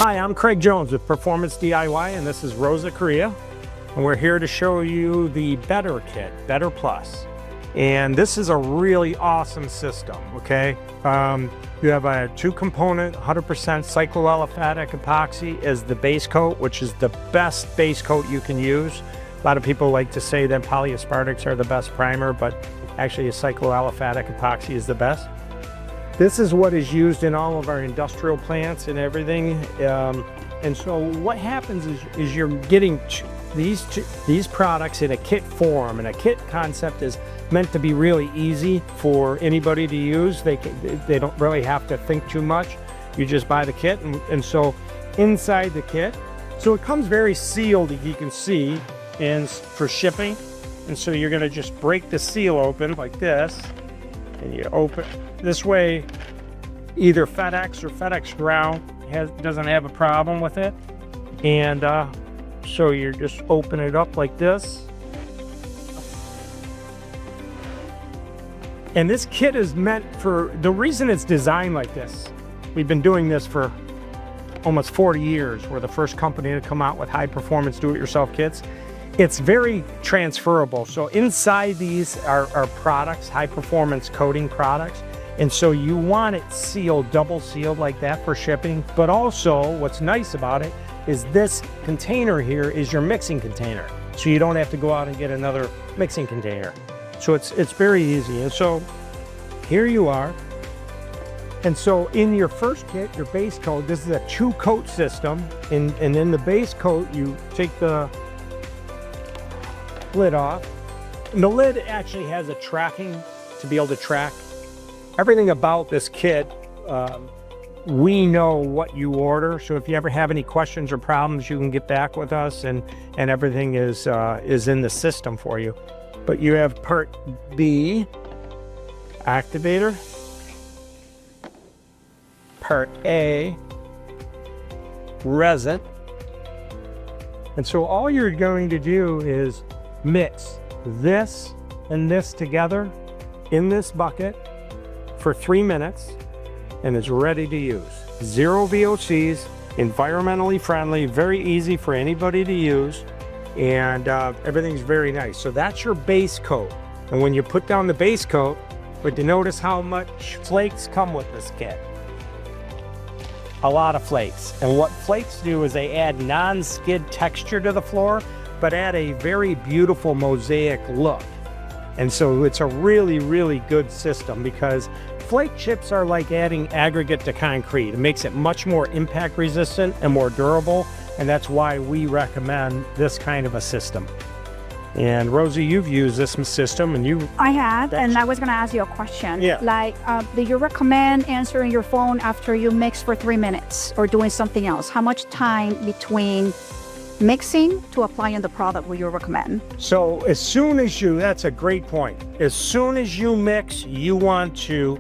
Hi, I'm Craig Jones with Performance DIY, and this is Rosa Correia, and we're here to show you the Better Kit, Better Plus. And this is a really awesome system, okay? You have a 2-component, 100% cycloaliphatic epoxy as the base coat, which is the best base coat you can use. A lot of people like to say that polyaspartics are the best primer, but actually a cycloaliphatic epoxy is the best. This is what is used in all of our industrial plants and everything. And so what happens is you're getting these products in a kit form, and a kit concept is meant to be really easy for anybody to use. They don't really have to think too much. You just buy the kit, and so inside the kit, so it comes very sealed, you can see, and for shipping. And so you're gonna just break the seal open like this, and you open this way. Either FedEx or FedEx Ground doesn't have a problem with it, and so you just open it up like this. And this kit is meant for, the reason it's designed like this, we've been doing this for almost 40 years. We're the first company to come out with high performance do-it-yourself kits. It's very transferable. So inside these are products, high performance coating products. And so you want it sealed, double sealed like that for shipping. But also what's nice about it is this container here is your mixing container. So you don't have to go out and get another mixing container. So it's very easy. And so here you are. And so in your first kit, your base coat, this is a 2-coat system. And in the base coat, you take the lid off. And the lid actually has a tracking to be able to track everything about this kit. We know what you order, so if you ever have any questions or problems, you can get back with us, and everything is in the system for you. But you have part B, activator, part A, resin. And so all you're going to do is mix this and this together in this bucket for 3 minutes, and it's ready to use. 0 VOCs, environmentally friendly, very easy for anybody to use, and everything's very nice. So that's your base coat. And when you put down the base coat, but you notice how much flakes come with this kit. A lot of flakes. And what flakes do is they add non-skid texture to the floor, but add a very beautiful mosaic look. And so it's a really, really good system, because flake chips are like adding aggregate to concrete. It makes it much more impact resistant and more durable, and that's why we recommend this kind of a system. And Rosie, you've used this system, and I have, and I was going to ask you a question. Yeah. Like, do you recommend answering your phone after you mix for 3 minutes or doing something else? How much time between mixing to applying the product will you recommend? So as soon as that's a great point. As soon as you mix, you want to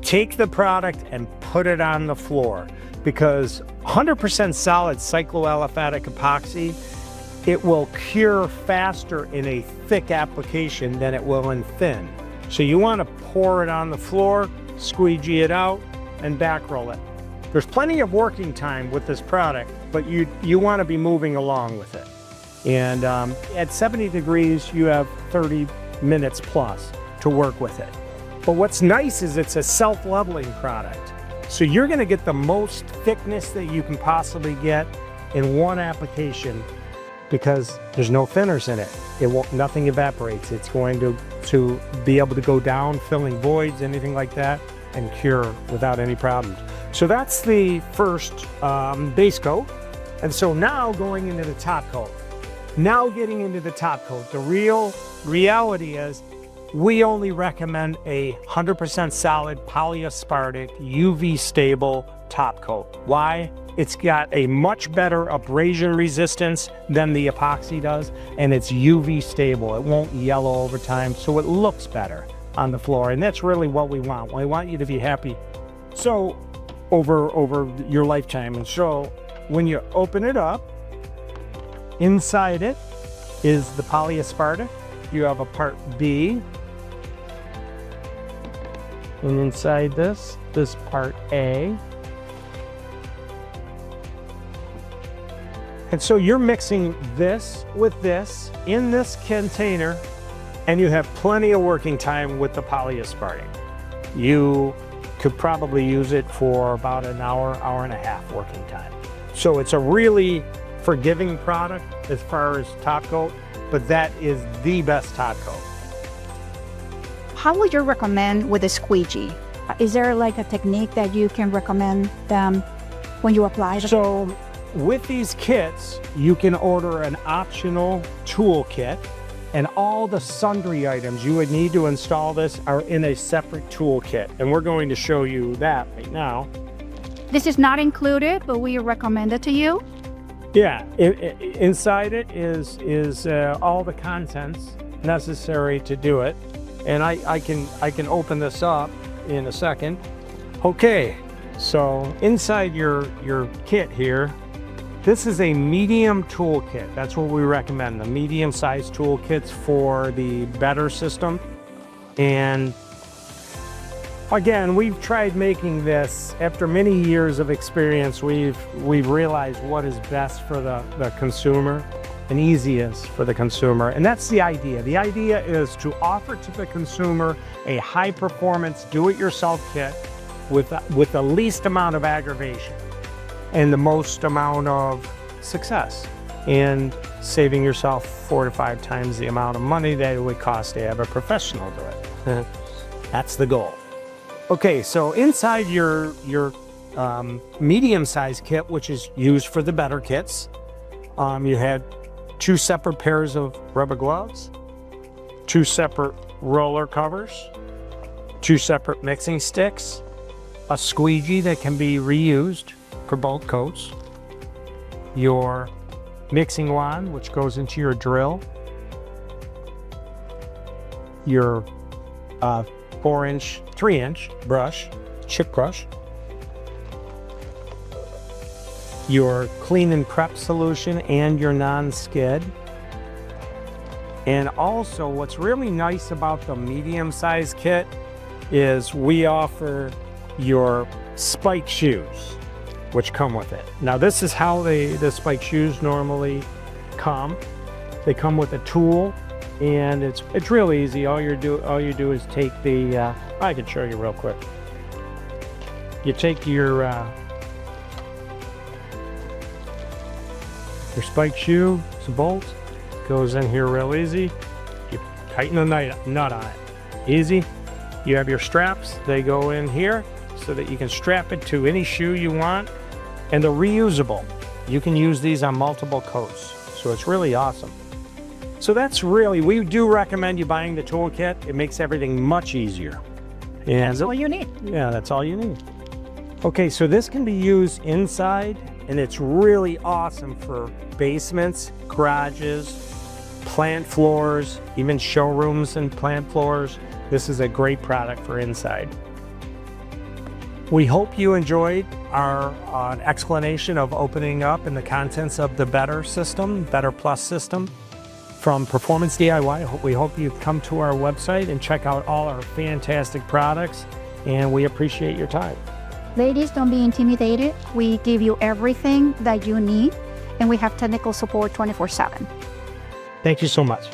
take the product and put it on the floor, because 100% solid cycloaliphatic epoxy, it will cure faster in a thick application than it will in thin. So you want to pour it on the floor, squeegee it out, and back roll it. There's plenty of working time with this product, but you want to be moving along with it. And at 70 degrees, you have 30 minutes plus to work with it. But what's nice is it's a self-leveling product. So you're going to get the most thickness that you can possibly get in one application, because there's no thinners in it. Nothing evaporates. It's going to be able to go down, filling voids, anything like that, and cure without any problems. So that's the first base coat. And so now going into the top coat. Now getting into the top coat, the real reality is we only recommend a 100% solid polyaspartic UV stable top coat. Why? It's got a much better abrasion resistance than the epoxy does, and it's UV stable. It won't yellow over time, so it looks better on the floor, and that's really what we want. We want you to be happy so over your lifetime. And so when you open it up, inside it is the polyaspartic. You have a part B, and inside this part A. And so you're mixing this with this in this container, and you have plenty of working time with the polyaspartic. You could probably use it for about an hour, hour and a half working time. So it's a really forgiving product as far as top coat, but that is the best top coat. How would you recommend with a squeegee? Is there like a technique that you can recommend them when you apply the So with these kits, you can order an optional tool kit, and all the sundry items you would need to install this are in a separate tool kit. And we're going to show you that right now. This is not included, but we recommend it to you. Yeah, inside it is all the contents necessary to do it. And I can open this up in a second. Okay, so inside your kit here, this is a medium toolkit. That's what we recommend, the medium-sized toolkits for the better system. And again, we've tried making this. After many years of experience, we've realized what is best for the consumer and easiest for the consumer. And that's the idea. The idea is to offer to the consumer a high-performance, do-it-yourself kit with the least amount of aggravation and the most amount of success, and saving yourself 4 to 5 times the amount of money that it would cost to have a professional do it. That's the goal. Okay, so inside your medium-sized kit, which is used for the better kits, you had 2 separate pairs of rubber gloves, 2 separate roller covers, 2 separate mixing sticks, a squeegee that can be reused for both coats, your mixing wand, which goes into your drill, your 3-inch brush, chip brush, your clean and prep solution, and your non-skid. And also, what's really nice about the medium-sized kit is we offer your spike shoes, which come with it. Now, this is how the spike shoes normally come. They come with a tool, and it's real easy. All you do is take the I can show you real quick. You take your spike shoe, some bolts, goes in here real easy. You tighten the nut on it. Easy. You have your straps, they go in here so that you can strap it to any shoe you want, and they're reusable. You can use these on multiple coats, so it's really awesome. So we do recommend you buying the toolkit. It makes everything much easier. And That's all you need. Yeah, that's all you need. Okay, so this can be used inside, and it's really awesome for basements, garages, plant floors, even showrooms and plant floors. This is a great product for inside. We hope you enjoyed our explanation of opening up and the contents of the Better system, Better Plus system from Performance DIY. We hope you come to our website and check out all our fantastic products, and we appreciate your time. Ladies, don't be intimidated. We give you everything that you need, and we have technical support 24/7. Thank you so much.